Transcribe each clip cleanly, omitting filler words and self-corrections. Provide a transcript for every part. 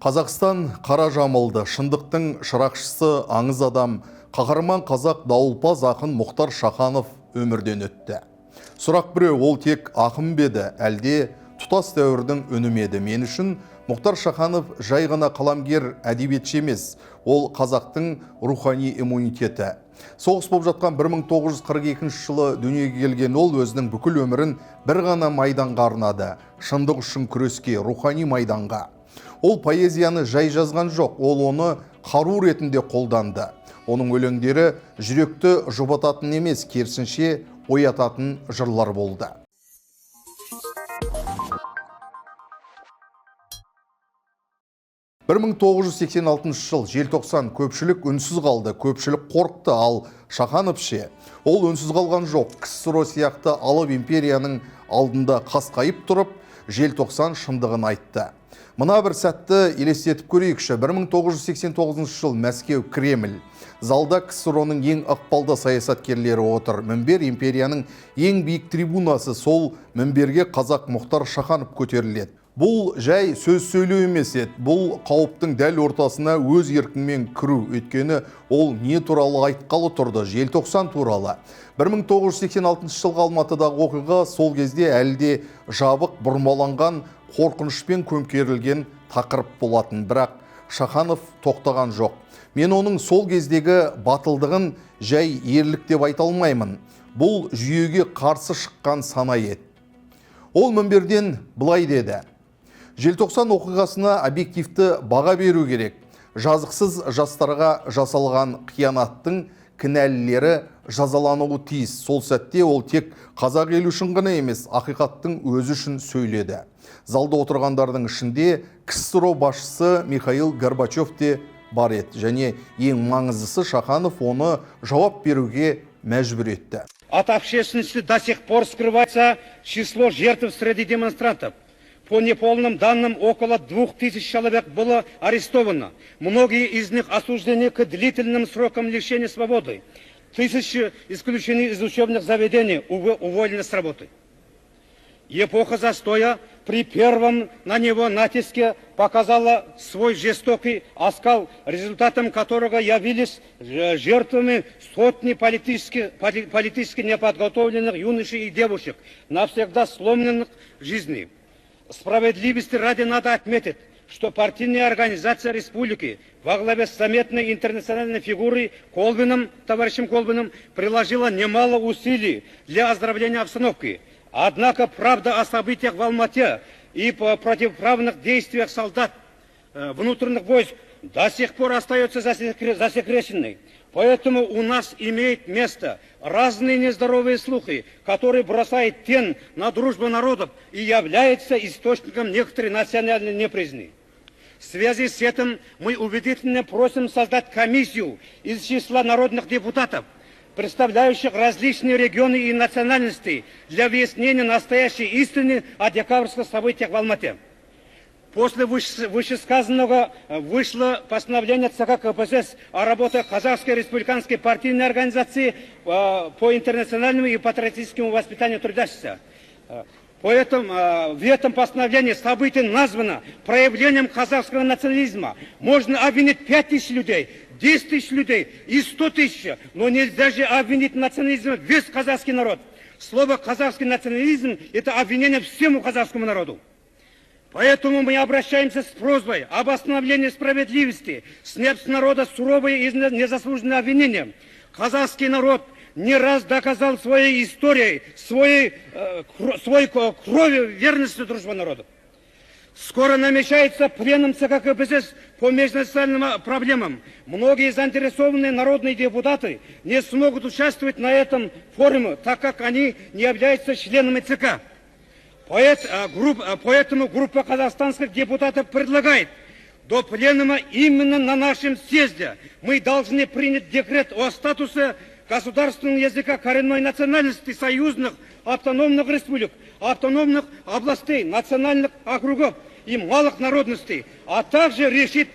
Қазақстан қара жамылды, шындықтың шырақшысы аңыз адам, қаһарман қазақ дауылпаз ақын Мұхтар Шаханов өмірден өтті. Сұрақ біреу, ол тек ақын беді, әлде тұтас дәуірдің үні ме еді? Мен үшін Мұхтар Шаханов жай ғана қаламгер, әдебиетші емес, ол қазақтың рухани иммунитеті. Соғыс болып жатқан 1942 жылы дүниеге келген ол өзінің бүкіл өмірін бір ғана майданға арнады, шындық үшін күреске, рухани майданға. Ол поэзияны жай жазған жоқ, ол оны қару ретінде қолданды. Оның өлеңдері жүректі жұбататын емес, керісінше оятатын жырлар болды. Бір 1986 жыл желтоқсан, көпшілік үнсіз қалды, көпшілік қорқты, ал Шаханов ше, ол үнсіз қалған жоқ. КСРО сияқты алып империяның алдында қасқайып тұрып, желтоқсан шындығын айтты. Мына бір сәтті елестетіп көрейікші. 1989 жыл Мәскеу, Кремль. Залда КСРОның ең ықпалды саясаткерлері отыр. Мінбер империяның ең биік трибунасы, сол мінберге қазақ Мұхтар Шаханов көтеріледі. Бұл жай сөз сөйлеу емес еді. Бұл қауіптің дәл ортасына өз еркіңмен кіру. Өйткені ол не туралы айтқалы тұрды? Желтоқсан туралы. 1986 жылғы Алматыдағы оқиға сол кезде әлде жабық, бұрмаланған, қорқынышпен көмкерілген тақырып болатын. Бірақ Шаханов тоқтаған жоқ. Мен оның сол кездегі батылдығын жай ерлік деп айта алмаймын. Бұл жүйеге қарсы шыққан сана еді. Ол мінберден былай деді: желтоқсан оқиғасына объективті баға беру керек. Жазықсыз жастарға жасалған қиянаттың кінәлілері жазалануы тиіс. Сол сәтте ол тек қазақ елі үшін ғана емес, ақиқаттың өзі үшін сөйледі. Залда отырғандардың ішінде КСРО басшысы Михаил Горбачев те бар еді. Және ең маңыздысы, Шаханов оны жауап беруге мәжбүр етті. От общественности до сих пор скрывается число жертв среди демонстрантов. По неполным данным, около 2000 человек было арестовано. Многие из них осуждены к длительным срокам лишения свободы. Тысячи исключены из учебных заведений, уволены с работы. Эпоха застоя при первом на него натиске показала свой жестокий оскал, результатом которого явились жертвами сотни политически неподготовленных юношей и девушек, навсегда сломленных жизней. Справедливости ради надо отметить, что партийная организация республики во главе с заметной интернациональной фигурой товарищем Колбиным приложила немало усилий для оздоровления обстановки. Однако правда о событиях в Алмате и по противоправных действиях солдат внутренних войск до сих пор остается засекреченной. Поэтому у нас имеет место разные нездоровые слухи, которые бросают тень на дружбу народов и являются источником некоторой национальной неприязни. В связи с этим мы убедительно просим создать комиссию из числа народных депутатов, представляющих различные регионы и национальности, для выяснения настоящей истины о декабрьских событиях в Алмате. После вышесказанного вышло постановление ЦК КПСС о работе Казахской республиканской партийной организации по интернациональному и патриотическому воспитанию трудящихся. Поэтому в этом постановлении событие названо проявлением казахского национализма. Можно обвинить 5000 людей, 10 тысяч людей и 100 тысяч, но нельзя же обвинить национализм весь казахский народ. Слово «казахский национализм» – это обвинение всему казахскому народу. Поэтому мы обращаемся с просьбой об остановлении справедливости, снять с народа суровые и незаслуженные обвинения. Казахский народ не раз доказал своей историей, своей кровью верности дружбы народа. Скоро намечается пленум ЦК КПСС по межнациональным проблемам. Многие заинтересованные народные депутаты не смогут участвовать на этом форуме, так как они не являются членами ЦК. Поэтому группа казахстанских депутатов предлагает до пленума именно на нашем съезде мы должны принять декрет о статусе государственного языка коренной национальности союзных автономных республик, автономных областей, национальных округов и малых народностей, а также решить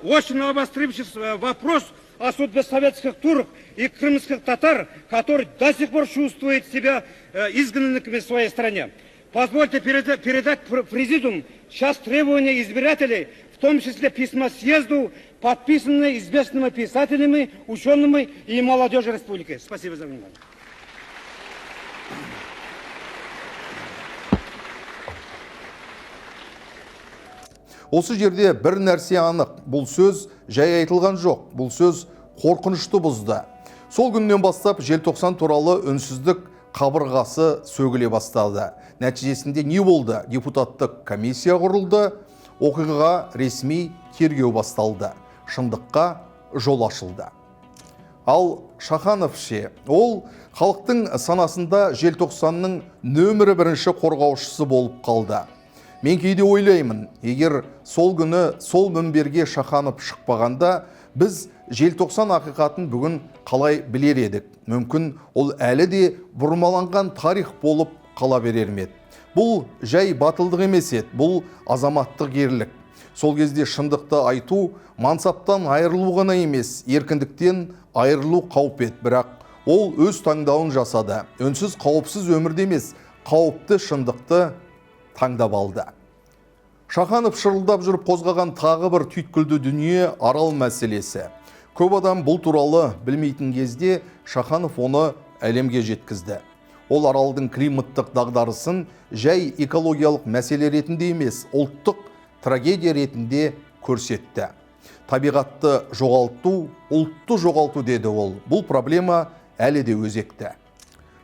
очень обострившийся вопрос о судьбе советских турок и крымских татар, которые до сих пор чувствуют себя изгнанными в своей стране. Позвольте передать президиум сейчас требования избирателей, в том числе письма съезду, подписанные известными писателями, учеными и молодежью республики. Спасибо за внимание. Осы жерде бір нәрсе анық, бұл сөз жай айтылған жоқ, бұл сөз қорқынышты бұзды. Сол күннен бастап желтоқсан туралы үнсіздік қабырғасы сөгіле бастады. Нәтижесінде не болды? Депутаттық комиссия құрылды, оқиғаға ресми тергеу басталды, шындыққа жол ашылды. Ал Шаханов ше, ол халықтың санасында желтоқсанның нөмірі бірінші қорғаушысы болып қалды. Мен кейде ойлаймын, егер сол күні сол мінберге Шаханов шықпағанда, біз желтоқсан ақиқатын бүгін қалай білер едік? Мүмкін ол әлі де бұрмаланған тарих болып қала берер ме еді? Бұл жай батылдық емес еді, бұл азаматтық ерлік. Сол кезде шындықты айту мансаптан айырылу ғана емес, еркіндіктен айырылу қауіп еді. Бірақ ол өз таңдауын жасады. Үнсіз қауіпсіз өмірде емес, қауіпті шындықты таңдап алды. Шаханов шырылдап жүріп қозғаған тағы бір түйткілді дүние Арал мәселесі. Көп адам бұл туралы білмейтін кезде Шаханов оны әлемге жеткізді. Ол Аралдың климаттық дағдарысын жай экологиялық мәселе ретінде емес, ұлттық трагедия ретінде көрсетті. Табиғатты жоғалту, ұлтты жоғалту деді ол. Бұл проблема әлі де өзекті.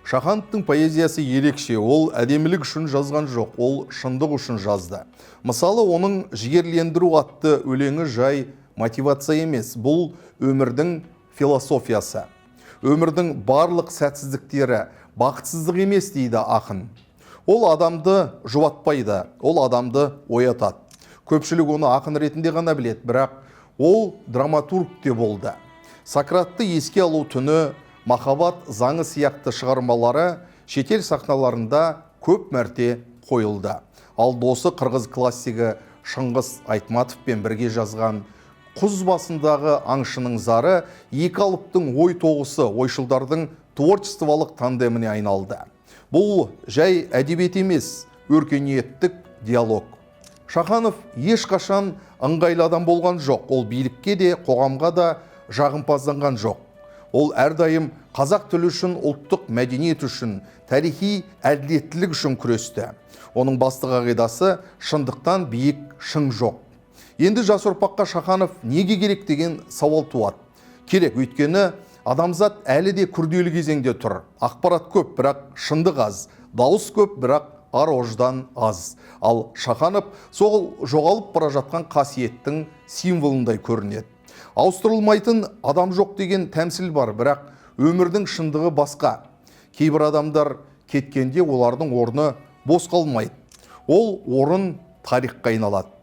Шахановтың поэзиясы ерекше, ол әдемілік үшін жазған жоқ, ол шындық үшін жазды. Мысалы, оның жігерлендіру атты өлеңі жай мотивация емес, бұл өмірдің философиясы. Өмірдің барлық сәтсіздіктері бақытсыздық емес дейді ақын. Ол адамды жұбатпайды, ол адамды оятады. Көпшілік оны ақын ретінде ғана біледі, бірақ ол драматург те болды. Сократты еске алу түні, Махаббат заңы сияқты шығармалары шетел сахналарында көп мәрте қойылды. Ал досы қырғыз классигі Шыңғыс Айтматовпен бірге жазған Құз басындағы аңшының зары екі алыптың ой тоғысы, ойшылдардың творчестволық тандеміне айналды. Бұл жай әдебиет емес, өркениеттік диалог. Шаханов ешқашан ыңғайлы адам болған жоқ. Ол билікке де, қоғамға да жағымпазданған жоқ. Ол әрдайым қазақ тілі үшін, ұлттық мәдениет үшін, тарихи әділеттілік үшін күресті. Оның басты қағидасы шындықтан биік шың жоқ. Енді жас ұрпаққа Шаханов неге керек деген сауал туады. Керек, өйткені адамзат әлі де күрделі кезеңде тұр. Ақпарат көп, бірақ шындық аз. Дауыс көп, бірақ ар-ождан аз. Ал Шаханов сол жоғалып бара жатқан қасиеттің символындай көрінеді. Ауыстырылмайтын адам жоқ деген тәмсіл бар, бірақ өмірдің шындығы басқа. Кейбір адамдар кеткенде олардың орны бос қалмайды. Ол орын тарихқа айналады.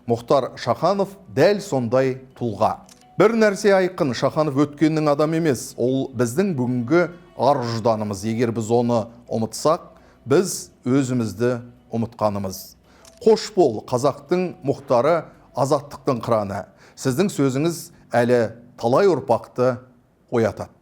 Мұхтар Шаханов дәл сондай тұлға. Бір нәрсе айқын, Шаханов өткеннің адам емес, ол біздің бүгінгі ар-ұжданымыз. Егер біз оны ұмытсақ, біз өзімізді ұмытқанымыз. Қош бол, қазақтың мұхтары, азаттықтың қыраны. Сіздің сөзіңіз әлі талай ұрпақты оятады.